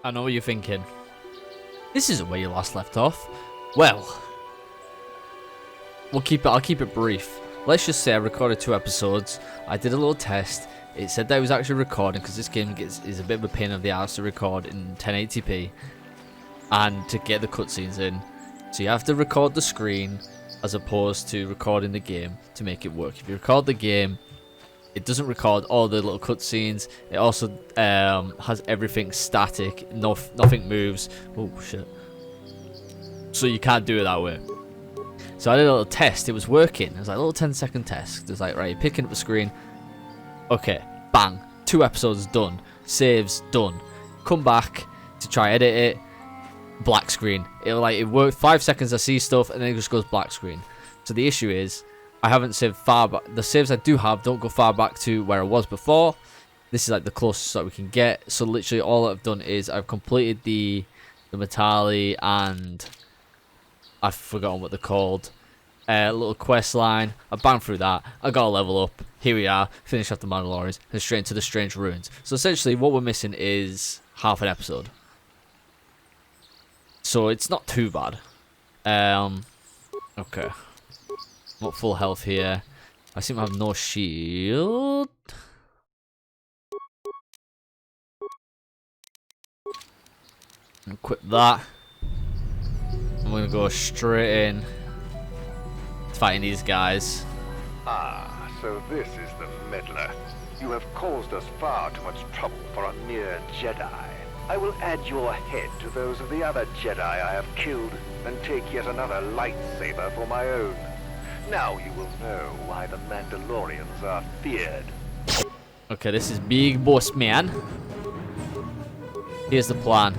I know what you're thinking. This isn't where you last left off. Well, I'll keep it brief. Let's just say I recorded 2 episodes. I did a little test. It said that it was actually recording because this game is a bit of a pain in the ass to record in 1080p and to get the cutscenes in. So you have to record the screen as opposed to recording the game to make it work. If you record the game, it doesn't record all the little cutscenes. It also has everything static. Nothing moves. Oh shit! So you can't do it that way. So I did a little test. It was working. It was like a little 10-second test. It was like, right, you're picking up the screen. Okay, bang. 2 episodes done. Saves done. Come back to try edit it. Black screen. It worked 5 seconds. I see stuff and then it just goes black screen. So the issue is I haven't saved far back. The saves I do have don't go far back to where I was before. This is like the closest that we can get. So literally all I've done is I've completed the Matali and I've forgotten what they're called. Little quest line. I banged through that. I got a level up. Here we are. Finished off the Mandalorians and straight into the Strange Ruins. So essentially what we're missing is half an episode. So it's not too bad. Okay. Not full health here. I seem to have no shield. Equip that. I'm gonna go straight in fighting these guys. Ah, so this is the meddler. You have caused us far too much trouble for a mere Jedi. I will add your head to those of the other Jedi I have killed and take yet another lightsaber for my own. Now you will know why the Mandalorians are feared. Okay, this is Big Boss Man. Here's the plan.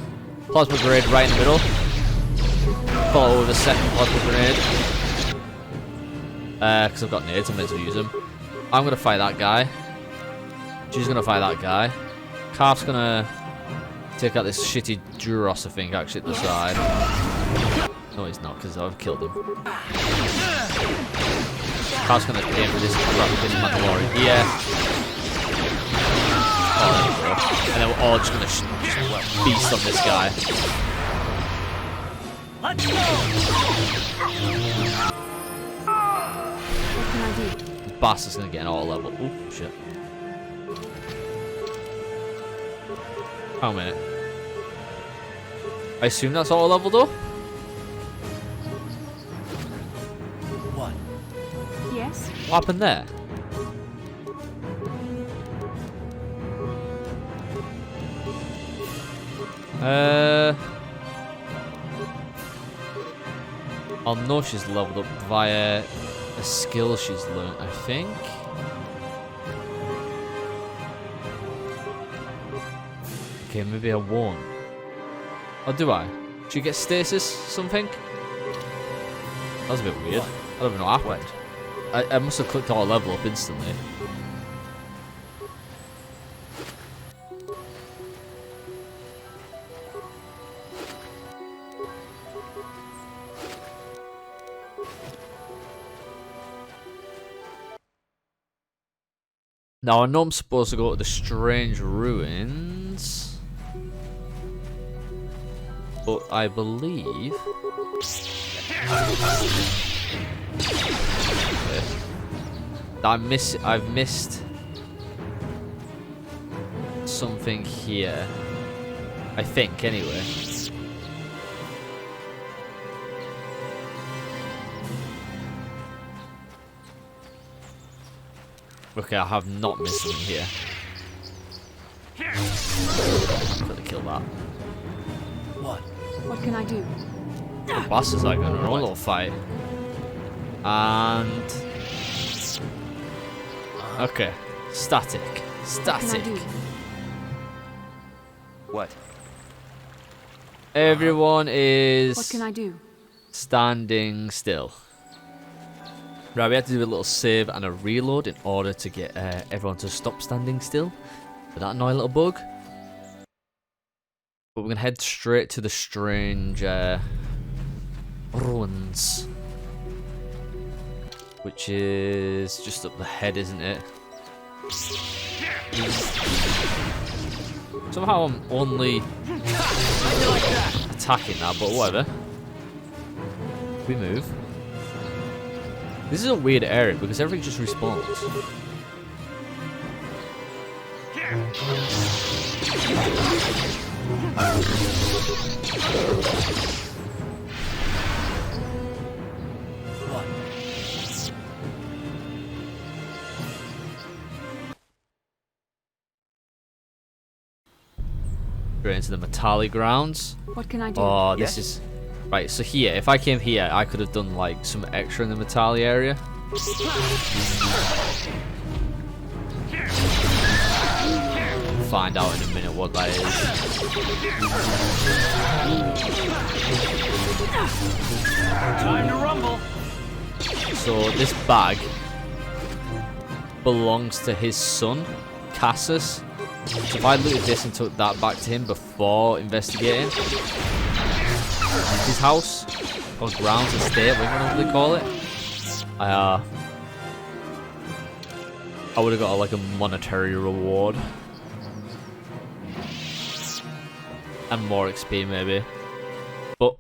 Plasma grenade right in the middle. Follow with a second plasma grenade. Because I've got nades, I may as well use them. I'm going to fight that guy. She's going to fight that guy. Calf's going to take out this shitty Duros, I think, actually, at the side. No, he's not, because I've killed him. Calf's going to aim for this Mandalorian here. Oh, there you go. And then we're all just going to beast on this guy. Let's go! What can I do? Bastard's going to get an auto level. Oh, shit. Oh, a minute. I assume that's auto level though? What? Yes? What happened there? I'll know she's leveled up via a skill she's learned, I think. Okay, maybe I won't. Or do I? Do you get stasis something? That was a bit weird. I don't even know what happened. I must have clicked all level up instantly. Now I know I'm supposed to go to the Strange Ruins, but I believe I've missed something here. I think, anyway. Okay, I have not missed something here. I'm gonna kill that. What? What can I do? The bastards are going to run a little fight. And okay, static. Static. What? Everyone is What can I do? standing still. Right, we had to do a little save and a reload in order to get everyone to stop standing still. For that annoying little bug. But we're going to head straight to the Strange Ruins. Which is just up the head, isn't it? So Somehow I'm only attacking that, but whatever. We move. This is a weird area because everything just respawns. Straight into the metallic grounds. What can I do? Oh, this is... Right, so here, if I came here, I could have done like some extra in the metallic area. Find out in a minute what that is. Time to rumble. So this bag belongs to his son, Cassus. So if I looted this and took that back to him before investigating his house, or grounds, estate, whatever they call it, I would have got like a monetary reward. And more XP maybe. But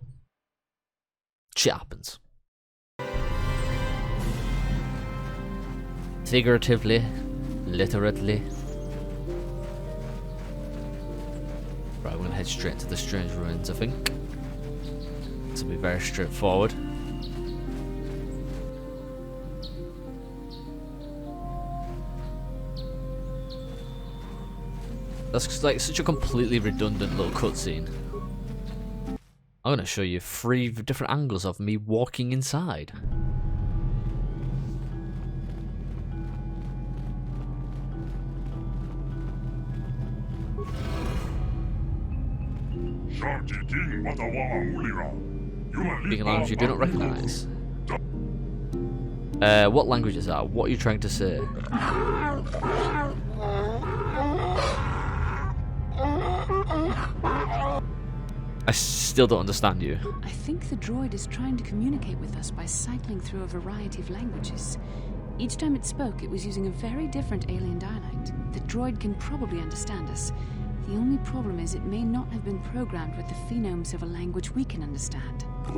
shit happens. Figuratively, literally. Right, we're gonna head straight into the strange ruins, I think. This will be very straightforward. That's like such a completely redundant little cutscene. I'm gonna show you 3 different angles of me walking inside. Speaking a language you do not recognize. What language is that? What are you trying to say? I still don't understand you. I think the droid is trying to communicate with us by cycling through a variety of languages. Each time it spoke, it was using a very different alien dialect. The droid can probably understand us. The only problem is it may not have been programmed with the phonemes of a language we can understand. I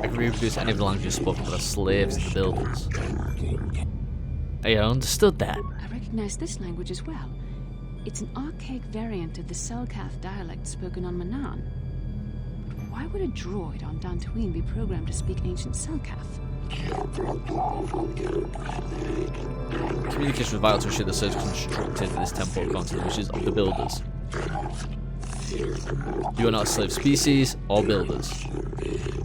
can reproduce any of the languages spoken by the slaves and the builders. Hey, I understood that. I recognize this language as well. It's an archaic variant of the Selkath dialect spoken on Manan. Why would a droid on Dantooine be programmed to speak ancient Selkath? Communication was vital to ensure the surge constructed this temple continent, which is of the builders. You are not a slave species or builders.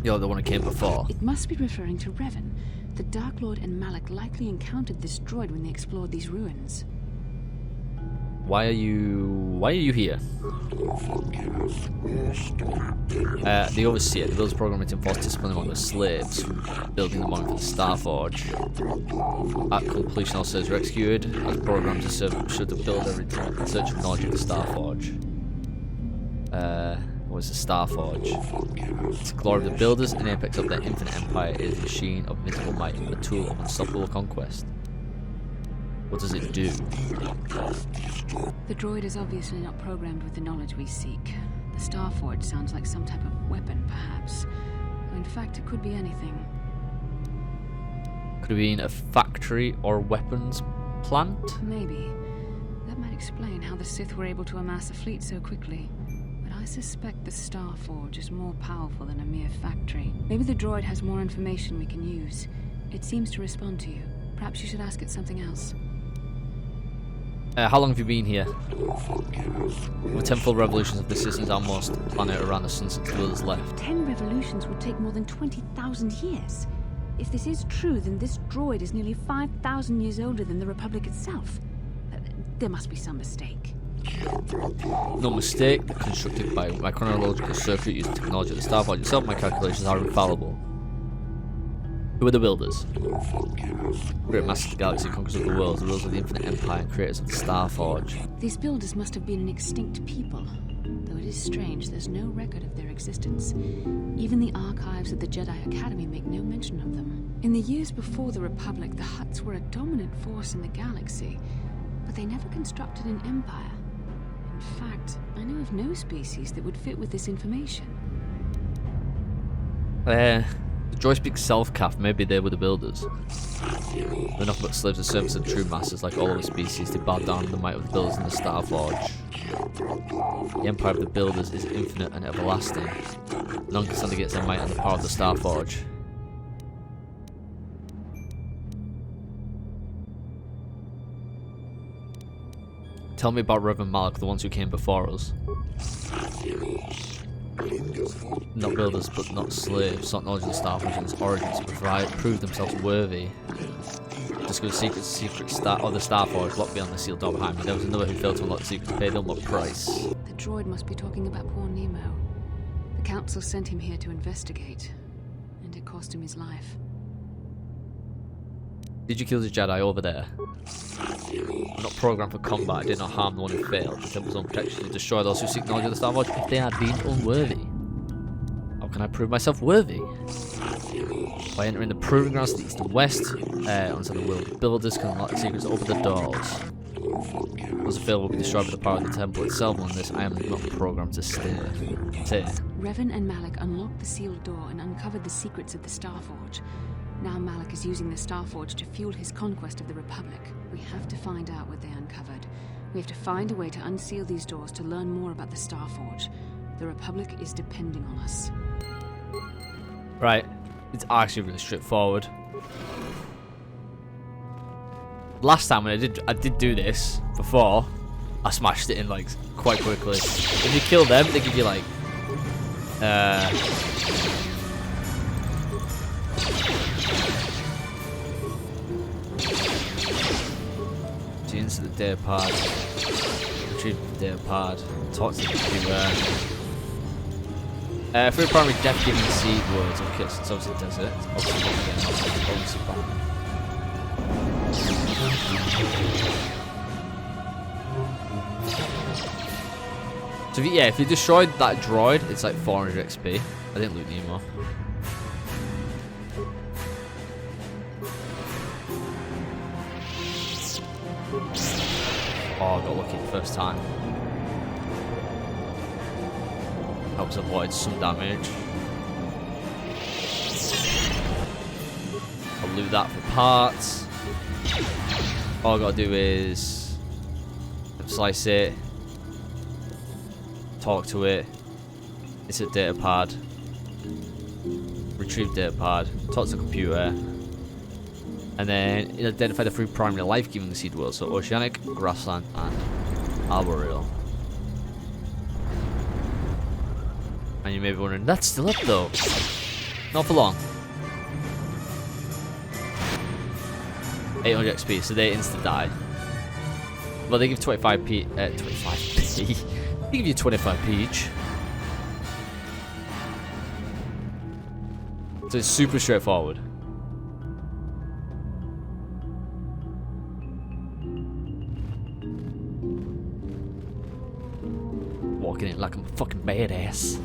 You're the one who came before. It must be referring to Revan. The Dark Lord and Malek likely encountered this droid when they explored these ruins. Why are you here? The Overseer, the builders programmed to enforce discipline among the slaves, building the monument for the Starforge. At completion, all slaves were executed as programmed to serve should the builder return in search of knowledge of the Starforge. What is the Starforge? It's the glory of the builders and the apex of their infinite empire. It is a machine of invincible might, a tool of unstoppable conquest. What does it do? The droid is obviously not programmed with the knowledge we seek. The Starforge sounds like some type of weapon, perhaps. In fact, it could be anything. Could have been a factory or weapons plant? Maybe. That might explain how the Sith were able to amass a fleet so quickly. But I suspect the Starforge is more powerful than a mere factory. Maybe the droid has more information we can use. It seems to respond to you. Perhaps you should ask it something else. How long have you been here? The 10 full revolutions of the system's almost planet around the sun since the builders left. 10 revolutions would take more than 20,000 years. If this is true, then this droid is nearly 5,000 years older than the Republic itself. There must be some mistake. No mistake, constructed by my chronological circuit using technology of the Starforge itself, my calculations are infallible. Who are the builders? Great masters of the galaxy, conquerors of the world, the rulers of the infinite empire, and creators of the Starforge. These builders must have been an extinct people. Though it is strange, there's no record of their existence. Even the archives of the Jedi Academy make no mention of them. In the years before the Republic, the Hutts were a dominant force in the galaxy, but they never constructed an empire. In fact, I know of no species that would fit with this information. The droid speaks self-calf, maybe they were the builders. They're nothing but slaves and servants of true masters, like all other species. They bow down to the might of the builders in the Starforge. The empire of the builders is infinite and everlasting. None can stand against their might and the power of the Starforge. Tell me about Revan and Malak, the ones who came before us. Not builders, but not slaves, not knowledge of the Starforge and its origins, prove themselves worthy. Discover the secret of the Starforge locked beyond the sealed door behind me. There was another who failed to unlock the secret to pay the ultimate price. The droid must be talking about poor Nemo. The council sent him here to investigate, and it cost him his life. Did you kill the Jedi over there? I'm not programmed for combat. I did not harm the one who failed. The temple's own protection to destroy those who seek knowledge of the Starforge if they are deemed unworthy. How can I prove myself worthy? By entering the proving grounds to the east and west, onto the world of builders can unlock the secrets that open the doors. Those who fail will be destroyed by the power of the temple itself. On this, I am not programmed to stay. Revan and Malek unlocked the sealed door and uncovered the secrets of the Starforge. Now Malek is using the Starforge to fuel his conquest of the Republic. We have to find out what they uncovered. We have to find a way to unseal these doors to learn more about the Starforge. The Republic is depending on us. Right. It's actually really straightforward. Last time when I did do this before, I smashed it in like quite quickly. If you kill them, they give you like into the data pod, retrieve the data pod, talk to the computer. For your primary death giving seed words, okay, so it's obviously desert. It's obviously so if you destroyed that droid, it's like 400 XP. I didn't loot Nemo. Oh, I got lucky the first time. Helps avoid some damage. I'll loot that for parts. All I gotta do is slice it, talk to it. It's a data pad. Retrieve data pad. Talk to the computer. And then identify the three primary life-giving seed worlds, so oceanic, grassland, and arboreal. And you may be wondering, that's still up though. Not for long. 800 XP, so they insta die. Well, they give 25p. 25p. They give you 25p each. So it's super straightforward. Walking it like I'm a fucking badass.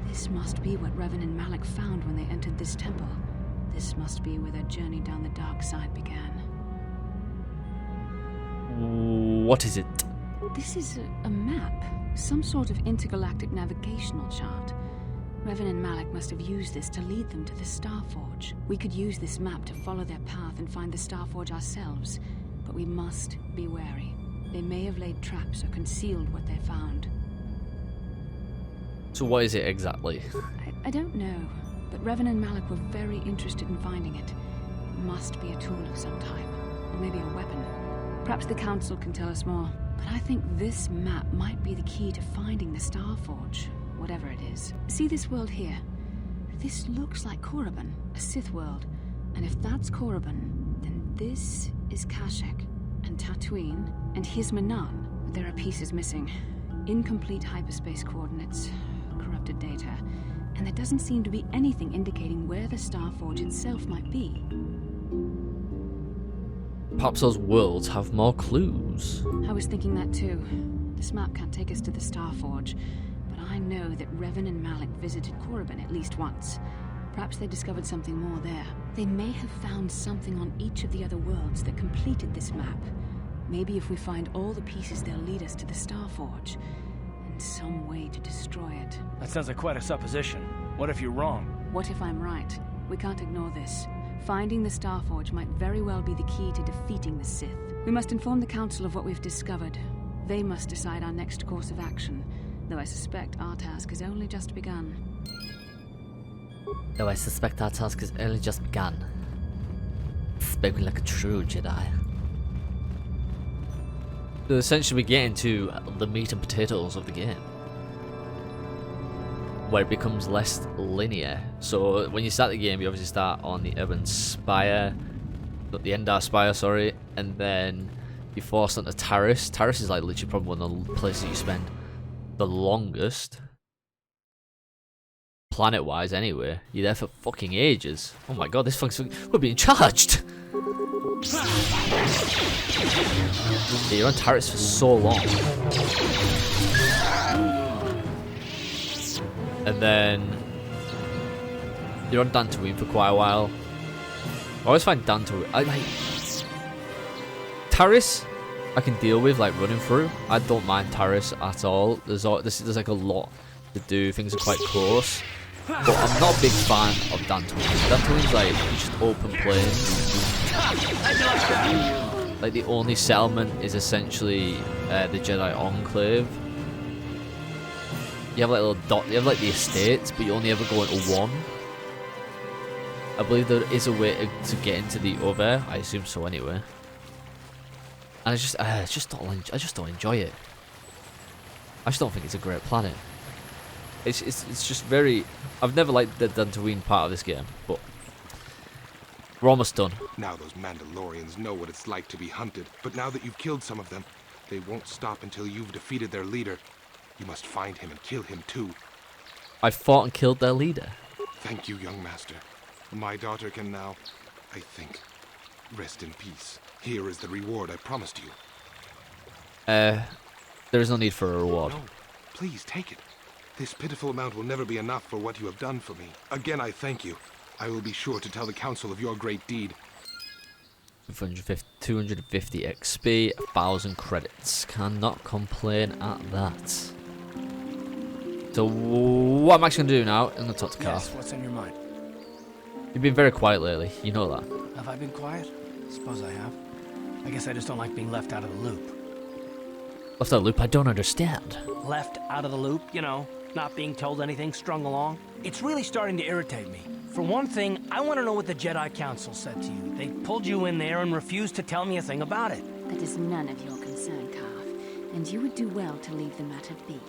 This must be what Revan and Malek found when they entered this temple. This must be where their journey down the dark side began. What is it? This is a map. Some sort of intergalactic navigational chart. Revan and Malek must have used this to lead them to the Starforge. We could use this map to follow their path and find the Starforge ourselves, but we must be wary. They may have laid traps or concealed what they found. So what is it exactly? I don't know, but Revan and Malek were very interested in finding it. It must be a tool of some type, or maybe a weapon. Perhaps the Council can tell us more, but I think this map might be the key to finding the Starforge. Whatever it is. See this world here? This looks like Korriban, a Sith world. And if that's Korriban, then this is Kashyyyk, and Tatooine, and Hizmanan. But there are pieces missing. Incomplete hyperspace coordinates, corrupted data, and there doesn't seem to be anything indicating where the Starforge itself might be. Perhaps those worlds have more clues. I was thinking that too. This map can't take us to the Starforge, but I know that Revan and Malek visited Korriban at least once. Perhaps they discovered something more there. They may have found something on each of the other worlds that completed this map. Maybe if we find all the pieces, they'll lead us to the Starforge, and some way to destroy it. That sounds like quite a supposition. What if you're wrong? What if I'm right? We can't ignore this. Finding the Starforge might very well be the key to defeating the Sith. We must inform the Council of what we've discovered. They must decide our next course of action, though I suspect our task has only just begun. Spoken like a true Jedi. So essentially we get into the meat and potatoes of the game, where it becomes less linear. So when you start the game, you obviously start on the Urban Spire, not the Endar Spire, sorry, and then you force onto Taris. Taris is like literally probably one of the places you spend the longest, planet-wise anyway. You're there for fucking ages. Oh my god, this fucking... we're being charged! Yeah, you're on Taris for so long. And then you're on Dantooine for quite a while. I always find Dantooine... I like... Taris, I can deal with, like, running through. I don't mind Taris at all. There's like a lot to do. Things are quite close. But I'm not a big fan of Dantooine. Dantooine's like just open plains. Like the only settlement is essentially the Jedi Enclave. You have like little dot. You have like the estates, but you only ever go into one. I believe there is a way to get into the other. I assume so anyway. And I just don't enjoy it. I just don't think it's a great planet. It's just very... I've never liked the Dantooine part of this game, but we're almost done. Now those Mandalorians know what it's like to be hunted, but now that you've killed some of them, they won't stop until you've defeated their leader. You must find him and kill him too. I fought and killed their leader. Thank you, young master. My daughter can now, I think, rest in peace. Here is the reward I promised you. There is no need for a reward. No, please take it. This pitiful amount will never be enough for what you have done for me. Again, I thank you. I will be sure to tell the council of your great deed. 250 XP, 1,000 credits. Cannot complain at that. So what I'm actually going to do now, I'm going to talk to Carl. Yes, what's on your mind? You've been very quiet lately, you know that. Have I been quiet? Suppose I have. I guess I just don't like being left out of the loop. Left out of the loop? I don't understand. Left out of the loop, you know, not being told anything, strung along. It's really starting to irritate me. For one thing, I want to know what the Jedi Council said to you. They pulled you in there and refused to tell me a thing about it. That is none of your concern, Carth, and you would do well to leave the matter be.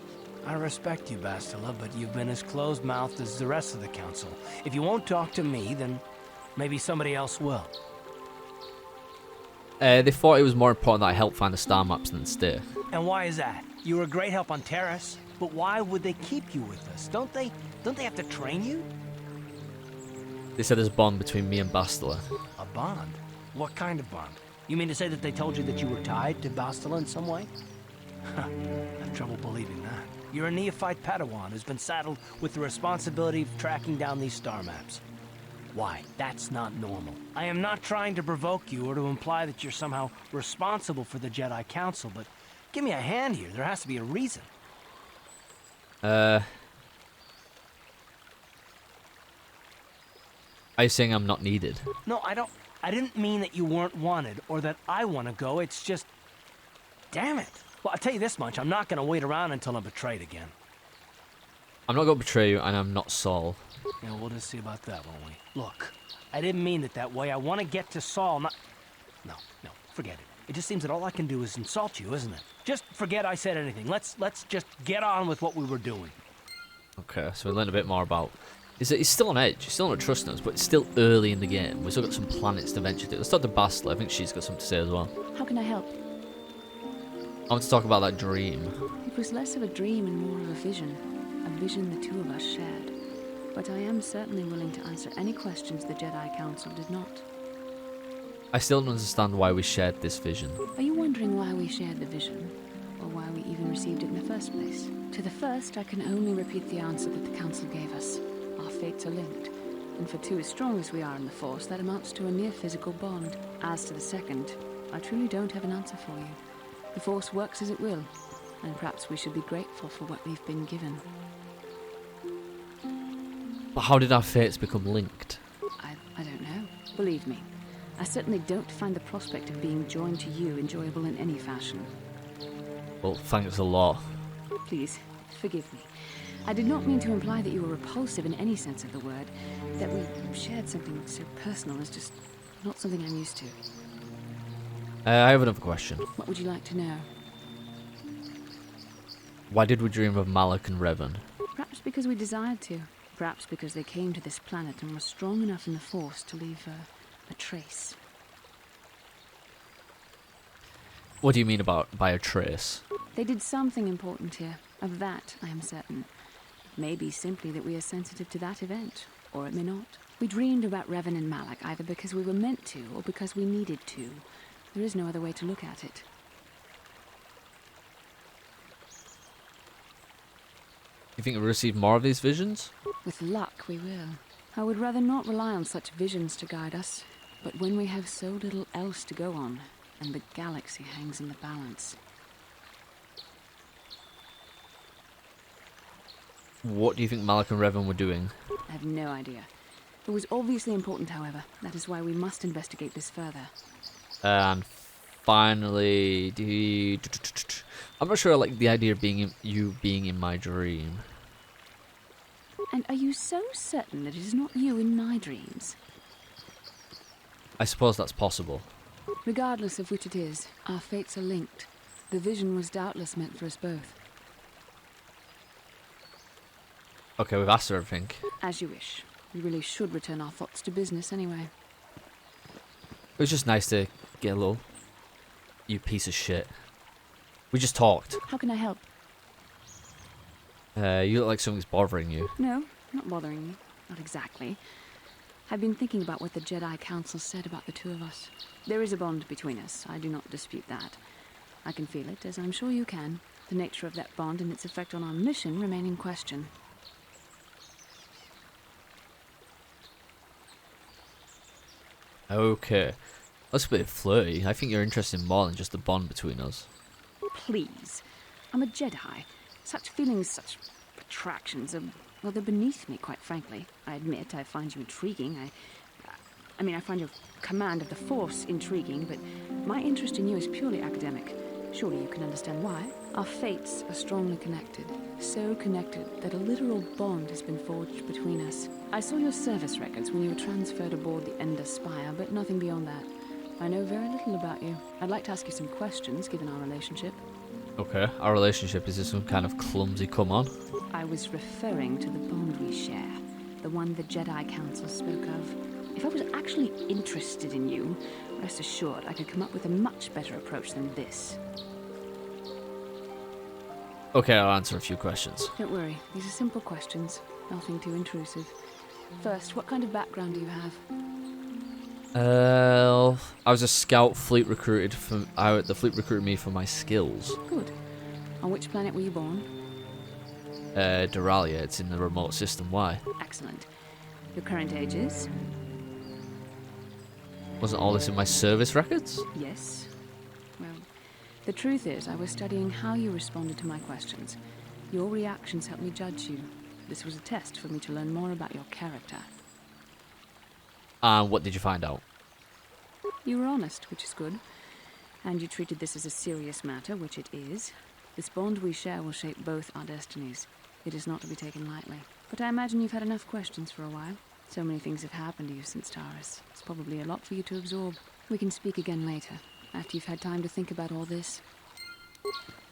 I respect you, Bastila, but you've been as closed-mouthed as the rest of the Council. If you won't talk to me, then maybe somebody else will. They thought it was more important that I help find the star maps than stay. And why is that? You were a great help on Terrace, but why would they keep you with us? Don't they have to train you? They said there's a bond between me and Bastila. A bond? What kind of bond? You mean to say that they told you that you were tied to Bastila in some way? I have trouble believing that. You're a neophyte Padawan who's been saddled with the responsibility of tracking down these star maps. Why? That's not normal. I am not trying to provoke you or to imply that you're somehow responsible for the Jedi Council, but give me a hand here. There has to be a reason. Are you saying I'm not needed? No, I didn't mean that you weren't wanted or that I want to go. It's just... Damn it. Well, I'll tell you this much. I'm not going to wait around until I'm betrayed again. I'm not going to betray you, and I'm not Saul. Yeah, we'll just see about that, won't we? Look, I didn't mean it that way. I want to get to Saul, not... No, forget it. It just seems that all I can do is insult you, isn't it? Just forget I said anything. Let's just get on with what we were doing. Okay, so we learned a bit more about... He's still on edge, he's still not trusting us, but it's still early in the game. We've still got some planets to venture to. Let's talk to Bastila. I think she's got something to say as well. How can I help? I want to talk about that dream. It was less of a dream and more of a vision the two of us shared. But I am certainly willing to answer any questions the Jedi Council did not. I still don't understand why we shared this vision. Are you wondering why we shared the vision? or why we even received it in the first place. To the first, I can only repeat the answer that the Council gave us. Our fates are linked, and for two as strong as we are in the Force, that amounts to a near physical bond. As to the second, I truly don't have an answer for you. The Force works as it will, and perhaps we should be grateful for what we've been given. But how did our fates become linked? I don't know. Believe me, I certainly don't find the prospect of being joined to you enjoyable in any fashion. Well, thanks a lot. Please, forgive me. I did not mean to imply that you were repulsive in any sense of the word. That we shared something so personal is just not something I'm used to. I have another question. What would you like to know? Why did we dream of Malak and Revan? Perhaps because we desired to. Perhaps because they came to this planet and were strong enough in the Force to leave a trace. What do you mean by a trace? They did something important here. Of that, I am certain. It may be simply that we are sensitive to that event, or it may not. We dreamed about Revan and Malak either because we were meant to, or because we needed to. There is no other way to look at it. You think we'll receive more of these visions? With luck, we will. I would rather not rely on such visions to guide us. But when we have so little else to go on, and the galaxy hangs in the balance... What do you think Malak and Revan were doing? I have no idea. It was obviously important, however. That is why we must investigate this further. And finally, I'm not sure I like the idea of you being in my dream. And are you so certain that it is not you in my dreams? I suppose that's possible. Regardless of which it is, our fates are linked. The vision was doubtless meant for us both. Okay, we've asked her everything. As you wish. We really should return our thoughts to business anyway. It was just nice to get a little... You piece of shit. We just talked. How can I help? You look like something's bothering you. No, not bothering me. Not exactly. I've been thinking about what the Jedi Council said about the two of us. There is a bond between us. I do not dispute that. I can feel it, as I'm sure you can. The nature of that bond and its effect on our mission remain in question. Okay. That's a bit flirty. I think you're interested in more than just the bond between us. Please. I'm a Jedi. Such feelings, such attractions are, well, they're beneath me, quite frankly. I admit I find you intriguing. I find your command of the Force intriguing, but my interest in you is purely academic. Surely you can understand why. Our fates are strongly connected. So connected that a literal bond has been forged between us. I saw your service records when you were transferred aboard the Ender Spire, but nothing beyond that. I know very little about you. I'd like to ask you some questions, given our relationship. Okay, our relationship, is this some kind of clumsy come on? I was referring to the bond we share. The one the Jedi Council spoke of. If I was actually interested in you, rest assured I could come up with a much better approach than this. Okay, I'll answer a few questions. Don't worry, these are simple questions. Nothing too intrusive. First, what kind of background do you have? I was a scout fleet recruited from... the fleet recruited me for my skills. Good. On which planet were you born? Duralia, it's in the remote system. Why? Excellent. Your current age is? Wasn't all this in my service records? Yes. Well, the truth is, I was studying how you responded to my questions. Your reactions helped me judge you. This was a test for me to learn more about your character. And what did you find out? You were honest, which is good. And you treated this as a serious matter, which it is. This bond we share will shape both our destinies. It is not to be taken lightly. But I imagine you've had enough questions for a while. So many things have happened to you since Taurus. It's probably a lot for you to absorb. We can speak again later, after you've had time to think about all this.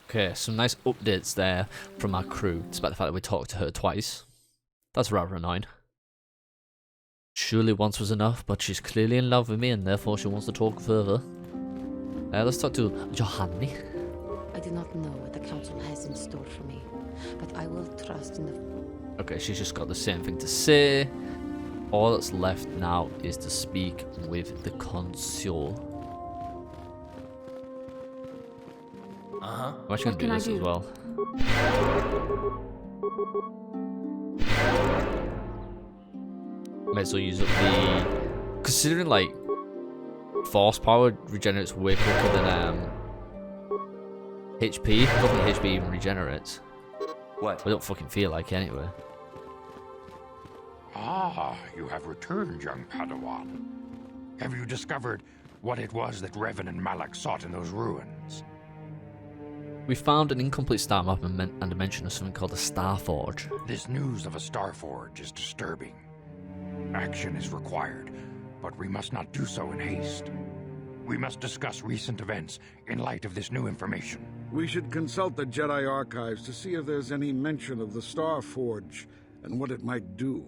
Okay, some nice updates there from our crew, despite the fact that we talked to her twice. That's rather annoying. Surely once was enough, but she's clearly in love with me and therefore she wants to talk further. Let's talk to Johanni. I do not know what the council has in store for me, but I will trust in the... Okay, she's just got the same thing to say. All that's left now is to speak with the consul. Uh-huh. I'm actually going to do this as well. Might as well use up the... Considering, like, force power regenerates way quicker than HP. I don't think HP even regenerates. What? I don't fucking feel like it anyway. Ah, you have returned, young Padawan. Have you discovered what it was that Revan and Malak sought in those ruins? We found an incomplete star map and a mention of something called a Starforge. This news of a Starforge is disturbing. Action is required, but we must not do so in haste. We must discuss recent events in light of this new information. We should consult the Jedi archives to see if there's any mention of the Starforge and what it might do.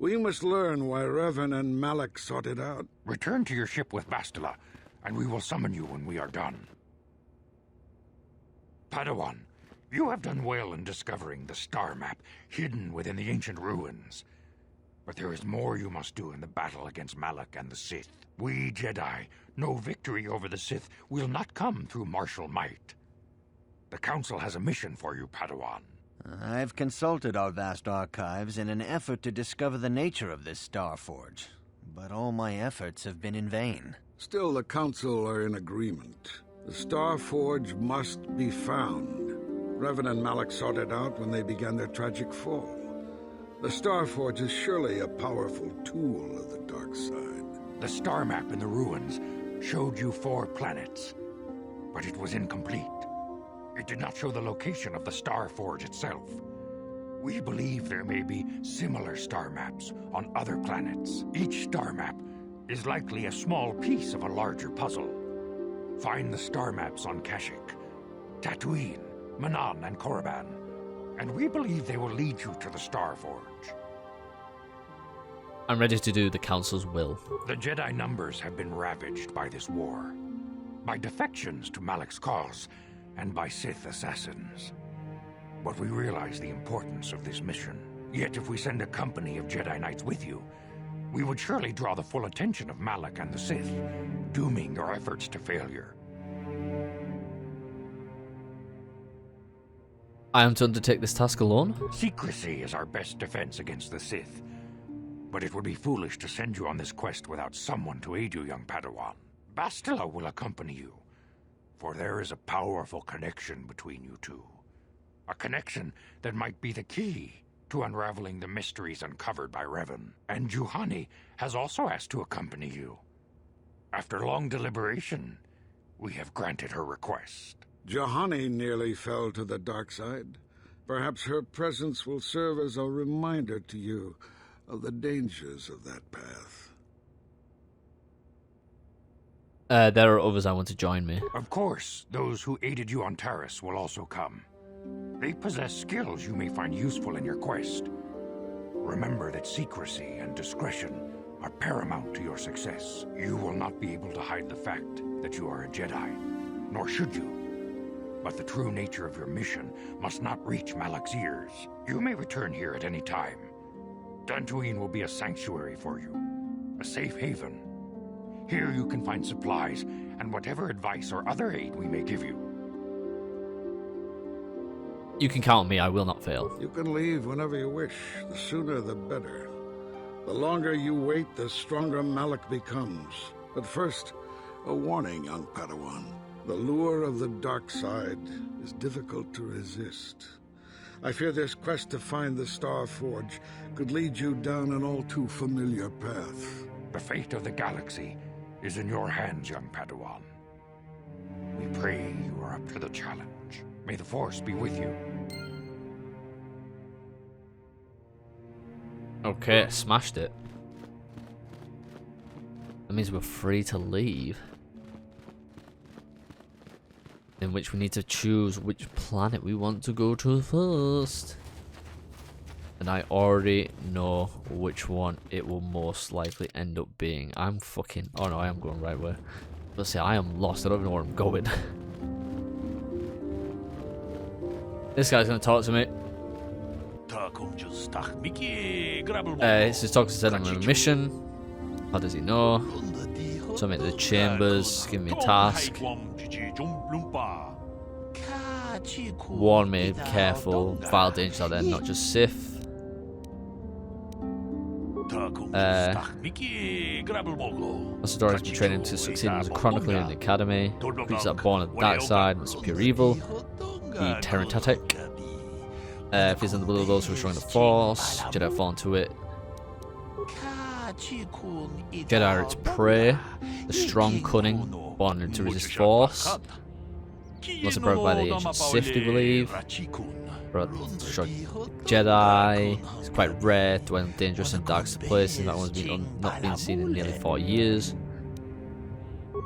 We must learn why Revan and Malek sought it out. Return to your ship with Bastila, and we will summon you when we are done. Padawan, you have done well in discovering the star map hidden within the ancient ruins. But there is more you must do in the battle against Malak and the Sith. We Jedi know victory over the Sith will not come through martial might. The Council has a mission for you, Padawan. I've consulted our vast archives in an effort to discover the nature of this Starforge, but all my efforts have been in vain. Still, the Council are in agreement. The Starforge must be found. Revan and Malek sought it out when they began their tragic fall. The Starforge is surely a powerful tool of the dark side. The star map in the ruins showed you 4 planets, but it was incomplete. It did not show the location of the Starforge itself. We believe there may be similar star maps on other planets. Each star map is likely a small piece of a larger puzzle. Find the star maps on Kashyyyk, Dantooine, Manaan, and Korriban, and we believe they will lead you to the Starforge. I'm ready to do the Council's will. The Jedi numbers have been ravaged by this war, by defections to Malak's cause, and by Sith assassins. But we realize the importance of this mission. Yet if we send a company of Jedi Knights with you, we would surely draw the full attention of Malak and the Sith, dooming your efforts to failure. I am to undertake this task alone? Secrecy is our best defense against the Sith. But it would be foolish to send you on this quest without someone to aid you, young Padawan. Bastila will accompany you, for there is a powerful connection between you two. A connection that might be the key to unraveling the mysteries uncovered by Revan. And Juhani has also asked to accompany you. After long deliberation, we have granted her request. Juhani nearly fell to the dark side. Perhaps her presence will serve as a reminder to you of the dangers of that path. There are others I want to join me. Of course, those who aided you on Taris will also come. They possess skills you may find useful in your quest. Remember that secrecy and discretion are paramount to your success. You will not be able to hide the fact that you are a Jedi, nor should you. But the true nature of your mission must not reach Malak's ears. You may return here at any time. Dantooine will be a sanctuary for you, a safe haven. Here you can find supplies and whatever advice or other aid we may give you. You can count on me, I will not fail. You can leave whenever you wish. The sooner the better. The longer you wait, the stronger Malak becomes. But first, a warning, young Padawan. The lure of the dark side is difficult to resist. I fear this quest to find the Starforge could lead you down an all too familiar path. The fate of the galaxy is in your hands, young Padawan. We pray you are up to the challenge. May the Force be with you. Okay, smashed it. That means we're free to leave. In which we need to choose which planet we want to go to first. And I already know which one it will most likely end up being. I'm fucking... Oh no, I am going the right way. Let's say I am lost. I don't even know where I'm going. This guy's gonna talk to me. It's just talking to said I'm on a mission. How does he know? So I'm into the chambers, give me a task. warned me, be careful, vile dangers out there, not just Sith. Darth has been training to succeed as a chronicler in the academy. Creatures that are born of the dark side must pure evil. The Terrentatic. Feeds on the will of those who are strong in the Force. Jedi fall into it. Jedi are its prey. The strong, cunning, born to resist Force. Lots of broken by the ancient Sith, they believe. Strong Jedi. It's quite rare, dwelling dangerous and dark places. That one's not been seen in nearly 40 years.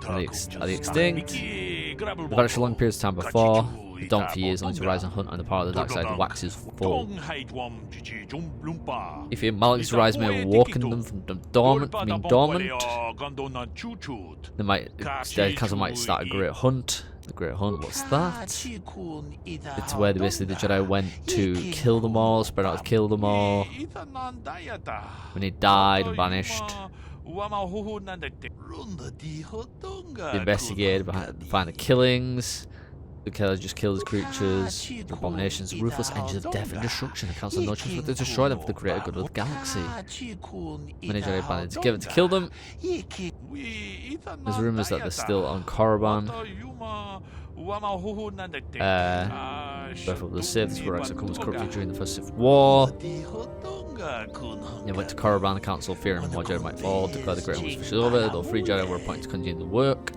Are they extinct? They've vanished for long periods of time before. They dormant for years, only to rise and hunt, and the power of the dark side waxes full. If your Malak's rise may have awoken them from dormant, the council might start a great hunt. The Great Hunt, what's that? It's where basically the Jedi went to kill them all, spread out to kill them all. When he died and vanished, they investigated behind the killings. The killers just killed his creatures. The abominations, ruthless engines of death and destruction. The council had no choice but to destroy them for the greater good of the galaxy. Many Jedi banded together to kill them. There's rumours that they're still on Korriban. Birth of the Sith, where Rex comes corrupted during the First Sith War. They went to Korriban, the council, fearing more Jedi might fall, declared the Great Hunt was officially over, though 3 Jedi were appointed to continue the work.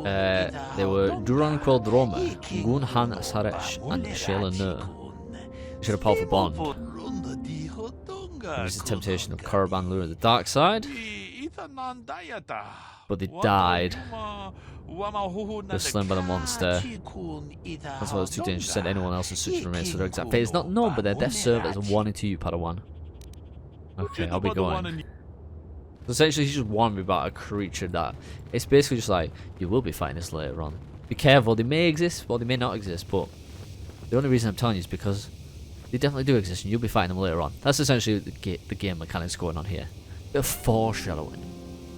They were Duran Queldroma, Gun Han Saresh, and Shayla Nur. They shared a powerful bond. There was the temptation of Korriban luring the dark side, but they died. They were slain by the monster. That's why it was too dangerous to send anyone else in such a remains for their exact fate. It's not known, but their death served as a warning to you, Padawan. Okay, I'll be going. So essentially, he just warned me about a creature that it's basically just like, you will be fighting this later on. Be careful, they may exist, or they may not exist, but the only reason I'm telling you is because they definitely do exist and you'll be fighting them later on. That's essentially the game mechanics going on here. Bit of foreshadowing.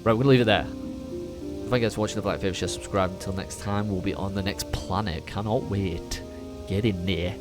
Right, we're gonna leave it there. Thank you guys for watching. If you like, favorite, share, subscribe. Until next time, we'll be on the next planet. Cannot wait. Get in there.